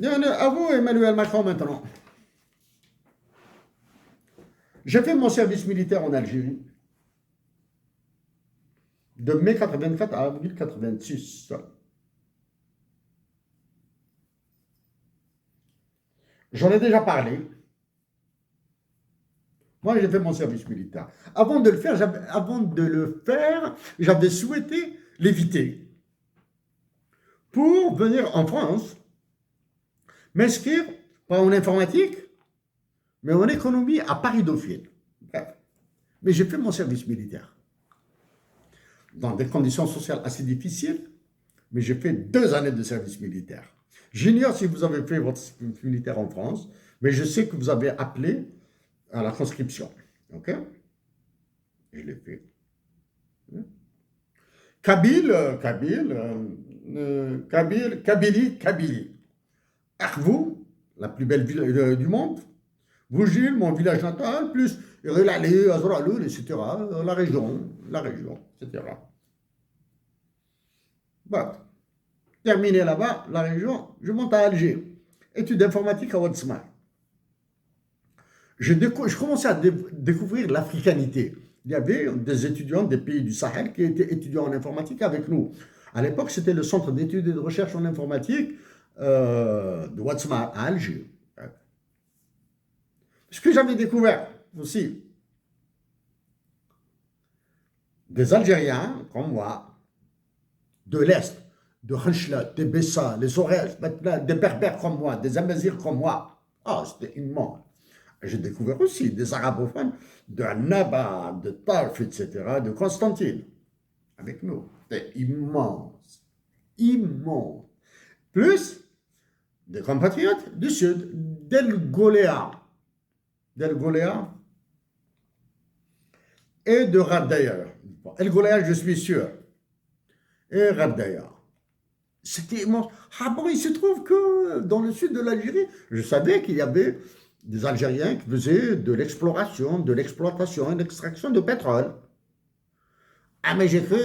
À vous, Emmanuel Macron, maintenant. J'ai fait mon service militaire en Algérie de mai 84 à avril 86. J'en ai déjà parlé. Moi, j'ai fait mon service militaire. Avant de le faire, j'avais souhaité l'éviter pour venir en France, m'inscrire pas en informatique, mais en économie à Paris-Dauphine. Bref. Mais j'ai fait mon service militaire dans des conditions sociales assez difficiles, mais j'ai fait 2 années de service militaire. J'ignore si vous avez fait votre service militaire en France, mais je sais que vous avez appelé à la conscription. OK? Je l'ai fait. Kabylie. Arvou, la plus belle ville du monde. Vougil, mon village natal, plus Relali, Azraloul, etc. La région, etc. Bon, terminé là-bas, la région, je monte à Alger. Études d'informatique à Ouadsma. Je commençais à découvrir l'africanité. Il y avait des étudiants des pays du Sahel qui étaient étudiants en informatique avec nous. À l'époque, c'était le centre d'études et de recherche en informatique de Ouadsma à Alger. Ce que j'avais découvert aussi, des Algériens comme moi, de l'Est, de Khenchla, des Bessa, les Aurès, des Berbères comme moi, des Amazirs comme moi. Ah, c'était immense. J'ai découvert aussi des arabophones de Annaba, de Tarf, etc., de Constantine, avec nous. C'était immense. Immense. Plus des compatriotes du Sud, Del Goléa et de Raddaïa. El Goléa, je suis sûr. Et Raddaïa. C'était immense. Ah bon, il se trouve que dans le sud de l'Algérie, je savais qu'il y avait des Algériens qui faisaient de l'exploration, de l'exploitation et de l'extraction de pétrole. Ah, mais j'ai cru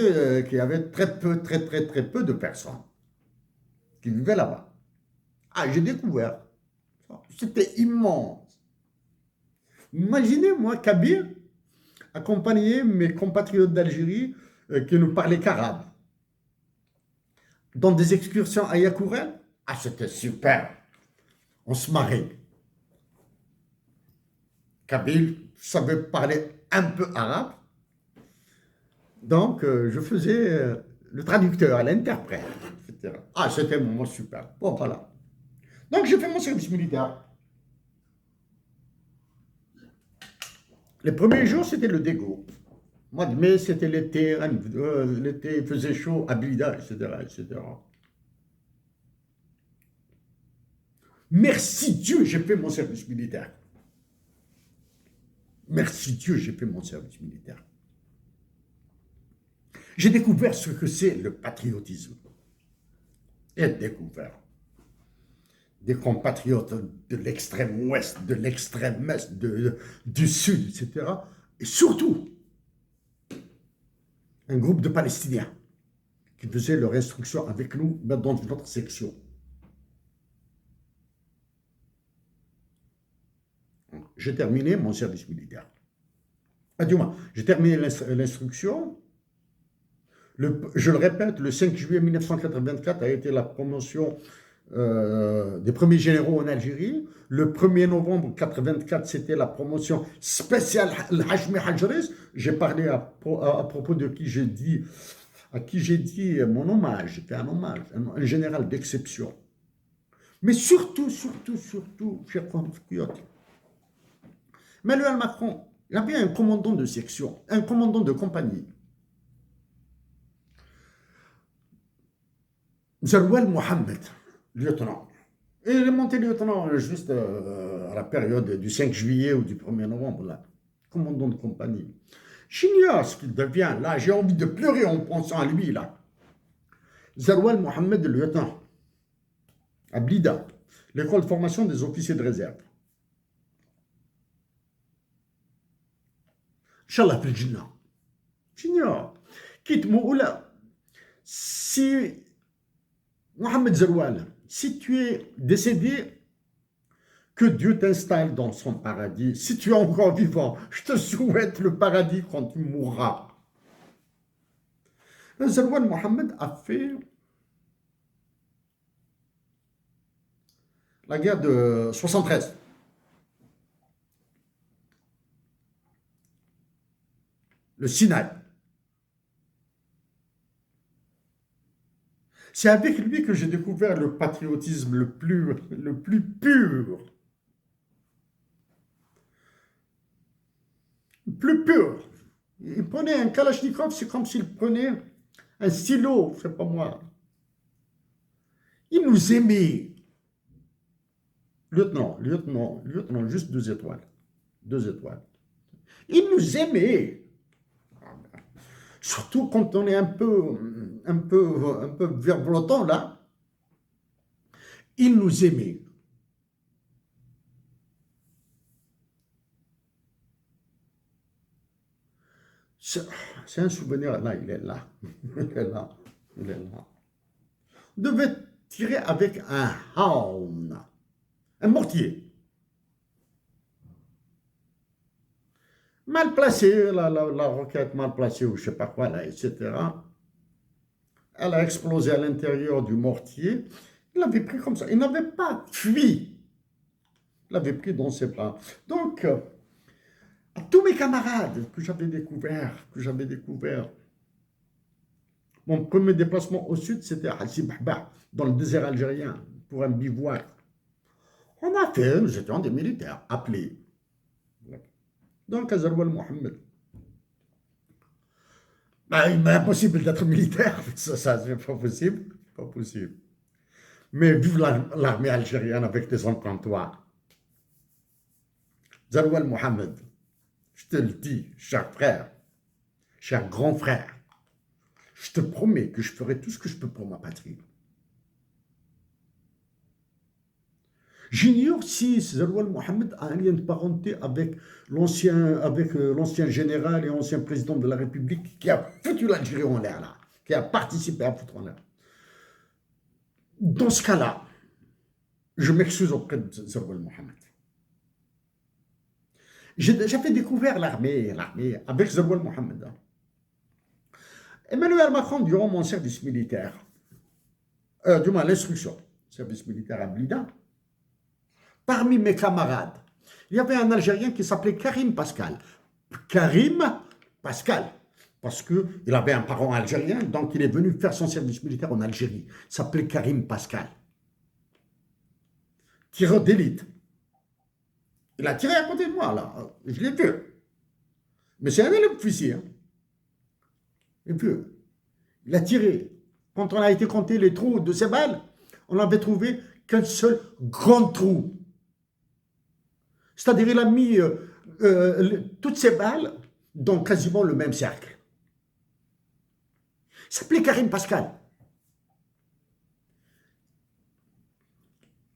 qu'il y avait très peu, très, très, très peu de personnes qui vivaient là-bas. Ah, j'ai découvert. C'était immense. Imaginez, moi, Kabir, accompagner mes compatriotes d'Algérie qui ne parlaient qu'arabe dans des excursions à Yakourel. Ah, c'était super. On se marrait. Kabyle savait parler un peu arabe. Donc, je faisais le traducteur, l'interprète, etc. Ah, c'était un moment super. Bon, voilà. Donc, j'ai fait mon service militaire. Les premiers jours, c'était le dégoût. Mois de mai, c'était l'été. L'été, il faisait chaud à Blida, etc., etc. Merci Dieu, j'ai fait mon service militaire. Merci Dieu, j'ai fait mon service militaire. J'ai découvert ce que c'est le patriotisme. Et découvert des compatriotes de l'extrême ouest, de l'extrême est, du sud, etc. Et surtout, un groupe de Palestiniens qui faisaient leur instruction avec nous dans notre section. J'ai terminé mon service militaire. Ah, du moins, j'ai terminé l'instruction. Je le répète, le 5 juillet 1984 a été la promotion des premiers généraux en Algérie. Le 1er novembre 1984, c'était la promotion spéciale Al-Hajmi Hajris. J'ai parlé à propos de à qui j'ai dit mon hommage. C'était un hommage, un général d'exception. Mais surtout, chers compatriotes, Emmanuel Macron, il y avait un commandant de section, un commandant de compagnie. Zerouel Mohamed, lieutenant. Et il est monté lieutenant juste à la période du 5 juillet ou du 1er novembre, là. Commandant de compagnie. J'ignore ce qu'il devient, là. J'ai envie de pleurer en pensant à lui, là. Zerouel Mohamed, lieutenant. À Blida, l'école de formation des officiers de réserve. Inch'Allah, fil Jannah. J'ignore. Quitte Moula. Si Mohamed Zeroual, si tu es décédé, que Dieu t'installe dans son paradis. Si tu es encore vivant, je te souhaite le paradis quand tu mourras. Zarwan Mohammed a fait la guerre de 73. Le Sinaï. C'est avec lui que j'ai découvert le patriotisme le plus pur. Le plus pur. Il prenait un Kalachnikov, c'est comme s'il prenait un stylo, je sais pas moi. Il nous aimait. Lieutenant, juste 2 étoiles. 2 étoiles. Il nous aimait. Surtout quand on est un peu virevoltant là. Il nous aimait. C'est un souvenir, là, il est là. Il est là. Il est là. On devait tirer avec un hound, un mortier. Mal placé, la roquette mal placée ou je ne sais pas quoi, là, etc. Elle a explosé à l'intérieur du mortier. Il l'avait pris comme ça. Il n'avait pas fui. Il l'avait pris dans ses bras. Donc, à tous mes camarades que j'avais découvert, mon premier déplacement au sud, c'était à Sibahba, dans le désert algérien, pour un bivouac. Nous étions des militaires appelés. Donc, à Zarwan Mohammed. Ben, il m'est impossible d'être militaire, ça c'est pas possible, pas possible. Mais vive l'armée algérienne avec des hommes comme toi. Zarwan Mohammed, je te le dis, cher frère, cher grand frère, je te promets que je ferai tout ce que je peux pour ma patrie. J'ignore si Zarwan Mohammed a un lien de parenté avec l'ancien général et ancien président de la République qui a foutu l'Algérie en l'air là, qui a participé à foutre en l'air. Dans ce cas-là, je m'excuse auprès de Zarwan Mohammed. J'avais découvert l'armée avec Zarwan Mohammed. Emmanuel Macron, durant mon service militaire, du moins l'instruction, service militaire à Blida, parmi mes camarades, il y avait un Algérien qui s'appelait Karim Pascal. Karim Pascal, parce qu'il avait un parent algérien, donc il est venu faire son service militaire en Algérie. Il s'appelait Karim Pascal. Tireur d'élite. Il a tiré à côté de moi, là. Je l'ai vu. Mais c'est un élève officier. Hein. Et puis, il a tiré. Quand on a été compter les trous de ses balles, on n'avait trouvé qu'un seul grand trou. C'est-à-dire, il a mis toutes ses balles dans quasiment le même cercle. Il s'appelait Karim Pascal.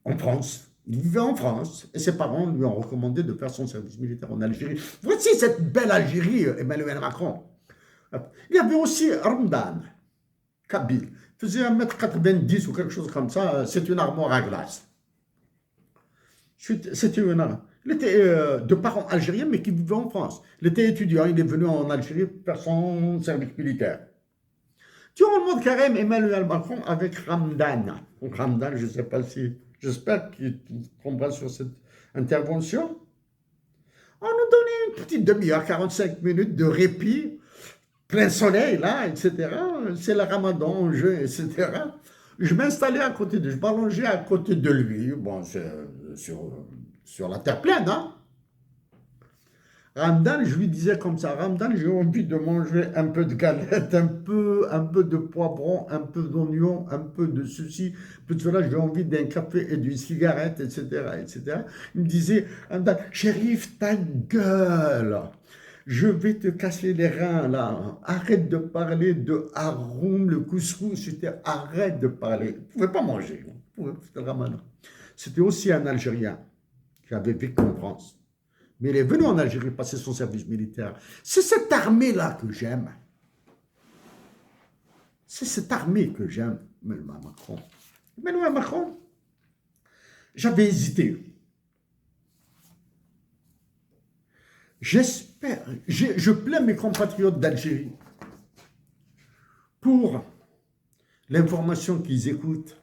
En France. Il vivait en France et ses parents lui ont recommandé de faire son service militaire en Algérie. Voici cette belle Algérie, Emmanuel Macron. Il y avait aussi Ramdan, Kabyle. Il faisait 1m90 ou quelque chose comme ça. C'est une armoire à glace. C'était une armoire. Il était de parents algériens, mais qui vivait en France. Il était étudiant, il est venu en Algérie faire son service militaire. Durant le mois de carême, Emmanuel Macron avec Ramdan. Donc Ramdan, je ne sais pas si... J'espère qu'il tombera sur cette intervention. On nous donnait une petite demi-heure, 45 minutes de répit, plein soleil, là, etc. C'est le ramadan en jeu, etc. Je m'installais à côté de lui, je m'allongeais à côté de lui. Bon, sur la terre pleine, hein. Ramdan, je lui disais comme ça, Ramdan, j'ai envie de manger un peu de galette, un peu de poivron, un peu d'oignon, un peu de ceci, un peu de cela, j'ai envie d'un café et d'une cigarette, etc., etc. Il me disait, Ramdan, Chérif, ta gueule, je vais te casser les reins, là, arrête de parler de haroum, le couscous, arrête de parler, vous ne pouvez pas manger, c'était le ramadan. C'était aussi un Algérien qui avait vécu en France. Mais il est venu en Algérie passer son service militaire. C'est cette armée-là que j'aime. C'est cette armée que j'aime, Emmanuel Macron. Emmanuel Macron, J'avais hésité. J'espère, je plains mes compatriotes d'Algérie pour l'information qu'ils écoutent.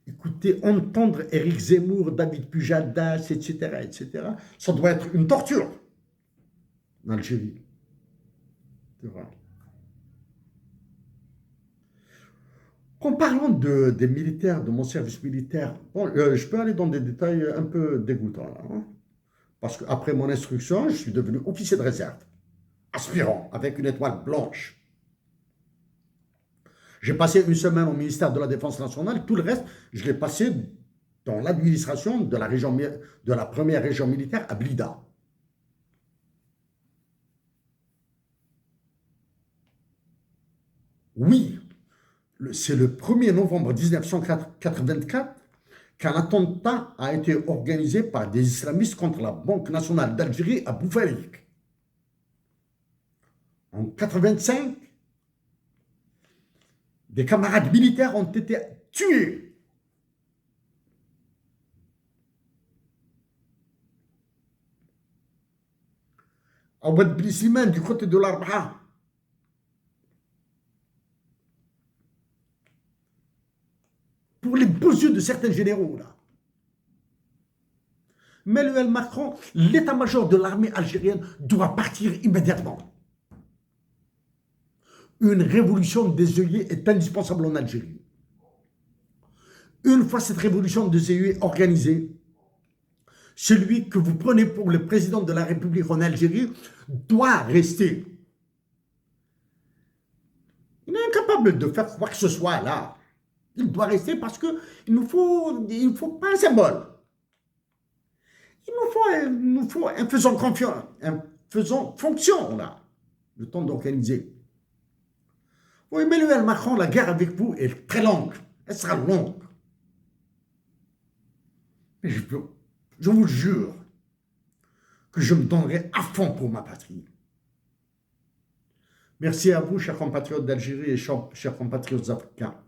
Écoutez, entendre Éric Zemmour, David Pujadas, etc., etc., ça doit être une torture en Algérie. C'est vrai. En parlant des militaires, de mon service militaire, bon, je peux aller dans des détails un peu dégoûtants là, hein, parce qu'après mon instruction, je suis devenu officier de réserve, aspirant, avec une étoile blanche. J'ai passé une semaine au ministère de la Défense nationale, tout le reste, je l'ai passé dans l'administration de la première région militaire à Blida. Oui, c'est le 1er novembre 1984 qu'un attentat a été organisé par des islamistes contre la Banque nationale d'Algérie à Boufarik. En 1985, des camarades militaires ont été tués. À Ouad Ben Slimane, du côté de l'Arba'a. Pour les beaux yeux de certains généraux, là. Emmanuel Macron, l'état-major de l'armée algérienne doit partir immédiatement. Une révolution des œillets est indispensable en Algérie. Une fois cette révolution des œillets organisée, celui que vous prenez pour le président de la République en Algérie doit rester. Il est incapable de faire quoi que ce soit là. Il doit rester parce qu'il nous faut pas un symbole. Il nous faut un faisant confiance, un faisant fonction là, le temps d'organiser. Oui, Emmanuel Macron, la guerre avec vous est très longue. Elle sera longue. Mais je vous jure que je me donnerai à fond pour ma patrie. Merci à vous, chers compatriotes d'Algérie et chers compatriotes africains.